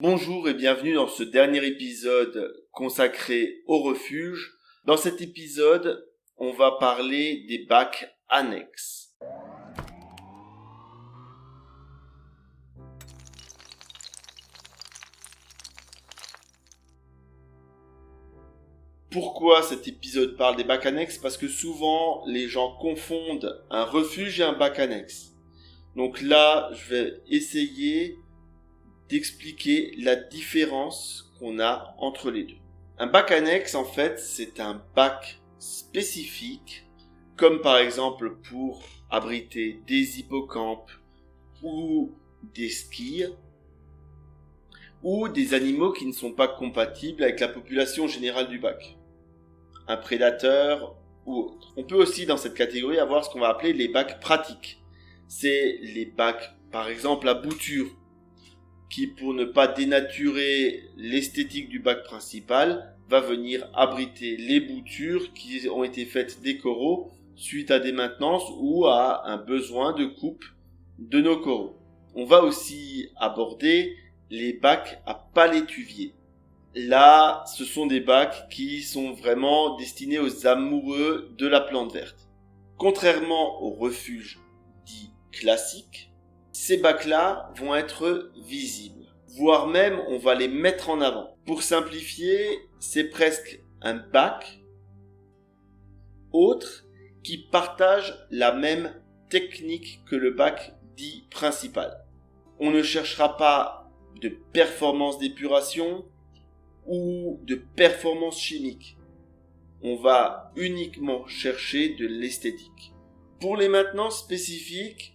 Bonjour et bienvenue dans ce dernier épisode consacré au refuge. Dans cet épisode, on va parler des bacs annexes. Pourquoi cet épisode parle des bacs annexes ? Parce que souvent, les gens confondent un refuge et un bac annexe. Donc là, je vais essayer d'expliquer la différence qu'on a entre les deux. Un bac annexe, en fait, c'est un bac spécifique, comme par exemple pour abriter des hippocampes ou des skis, ou des animaux qui ne sont pas compatibles avec la population générale du bac, un prédateur ou autre. On peut aussi dans cette catégorie avoir ce qu'on va appeler les bacs pratiques. C'est les bacs, par exemple, à bouture, qui, pour ne pas dénaturer l'esthétique du bac principal, va venir abriter les boutures qui ont été faites des coraux suite à des maintenances ou à un besoin de coupe de nos coraux. On va aussi aborder les bacs à palétuvier. Là, ce sont des bacs qui sont vraiment destinés aux amoureux de la plante verte. Contrairement aux refuges dits classiques, ces bacs-là vont être visibles, voire même on va les mettre en avant. Pour simplifier, c'est presque un bac autre qui partage la même technique que le bac dit principal. On ne cherchera pas de performance d'épuration ou de performance chimique. On va uniquement chercher de l'esthétique. Pour les maintenances spécifiques,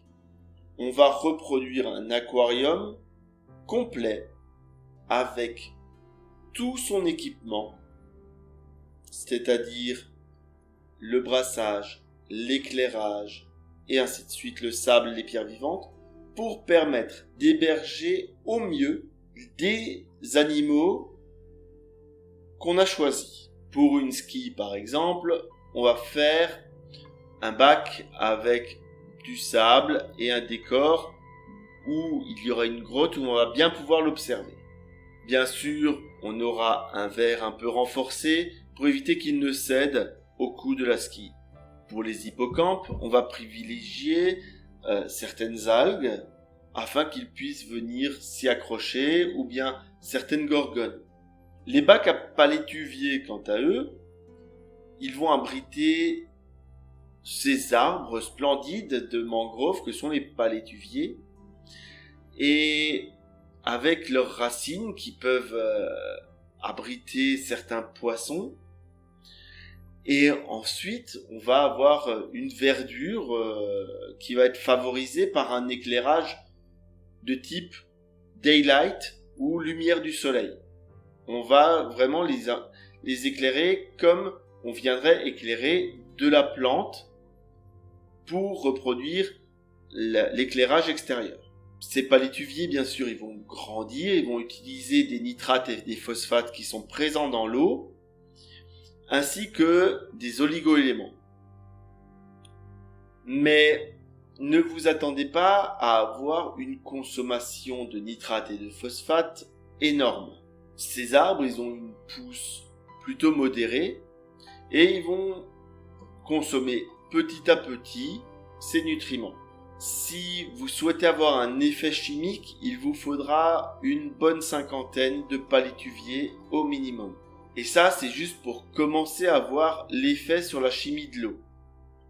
on va reproduire un aquarium complet avec tout son équipement, c'est-à-dire le brassage, l'éclairage et ainsi de suite, le sable, les pierres vivantes, pour permettre d'héberger au mieux des animaux qu'on a choisis. Pour une ski par exemple, on va faire un bac avec du sable et un décor où il y aura une grotte où on va bien pouvoir l'observer. Bien sûr, on aura un verre un peu renforcé pour éviter qu'il ne cède au coup de la ski. Pour les hippocampes, on va privilégier certaines algues afin qu'ils puissent venir s'y accrocher ou bien certaines gorgones. Les bacs à palétuvier, quant à eux, ils vont abriter ces arbres splendides de mangroves que sont les palétuviers et avec leurs racines qui peuvent abriter certains poissons. Et ensuite, on va avoir une verdure qui va être favorisée par un éclairage de type daylight ou lumière du soleil. On va vraiment les éclairer comme on viendrait éclairer de la plante pour reproduire l'éclairage extérieur. Ces palétuviers, bien sûr, ils vont grandir, ils vont utiliser des nitrates et des phosphates qui sont présents dans l'eau, ainsi que des oligo-éléments. Mais ne vous attendez pas à avoir une consommation de nitrates et de phosphates énorme. Ces arbres, ils ont une pousse plutôt modérée et ils vont consommer petit à petit ces nutriments. Si vous souhaitez avoir un effet chimique, il vous faudra une bonne cinquantaine de palétuviers au minimum. Et ça, c'est juste pour commencer à voir l'effet sur la chimie de l'eau.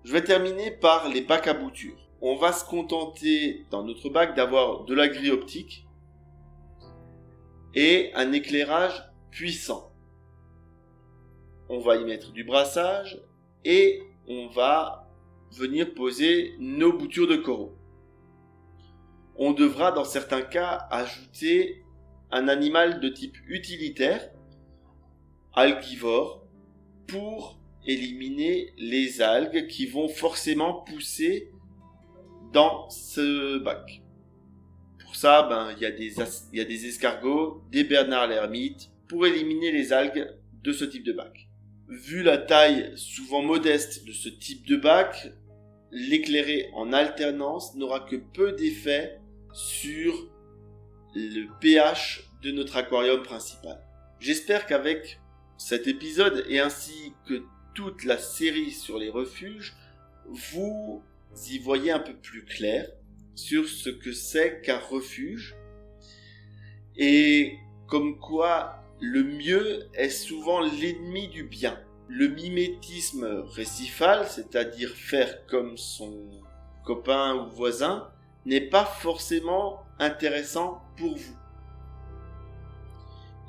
Je vais terminer par les bacs à bouture. On va se contenter dans notre bac d'avoir de la grille optique et un éclairage puissant. On va y mettre du brassage et on va venir poser nos boutures de coraux. On devra dans certains cas ajouter un animal de type utilitaire, algivore, pour éliminer les algues qui vont forcément pousser dans ce bac. Pour ça, il y a des escargots, des bernards l'ermite, pour éliminer les algues de ce type de bac. Vu la taille souvent modeste de ce type de bac, l'éclairer en alternance n'aura que peu d'effet sur le pH de notre aquarium principal. J'espère qu'avec cet épisode et ainsi que toute la série sur les refuges, vous y voyez un peu plus clair sur ce que c'est qu'un refuge et comme quoi le mieux est souvent l'ennemi du bien. Le mimétisme récifal, c'est-à-dire faire comme son copain ou voisin, n'est pas forcément intéressant pour vous.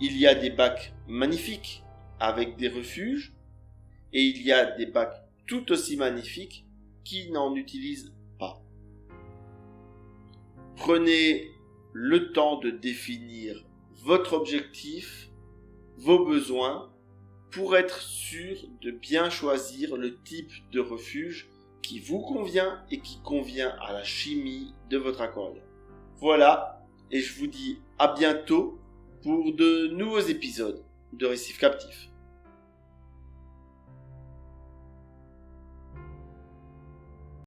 Il y a des bacs magnifiques avec des refuges et il y a des bacs tout aussi magnifiques qui n'en utilisent pas. Prenez le temps de définir votre objectif, vos besoins, pour être sûr de bien choisir le type de refuge qui vous convient et qui convient à la chimie de votre aquarium. Voilà, et je vous dis à bientôt pour de nouveaux épisodes de Récif Captif.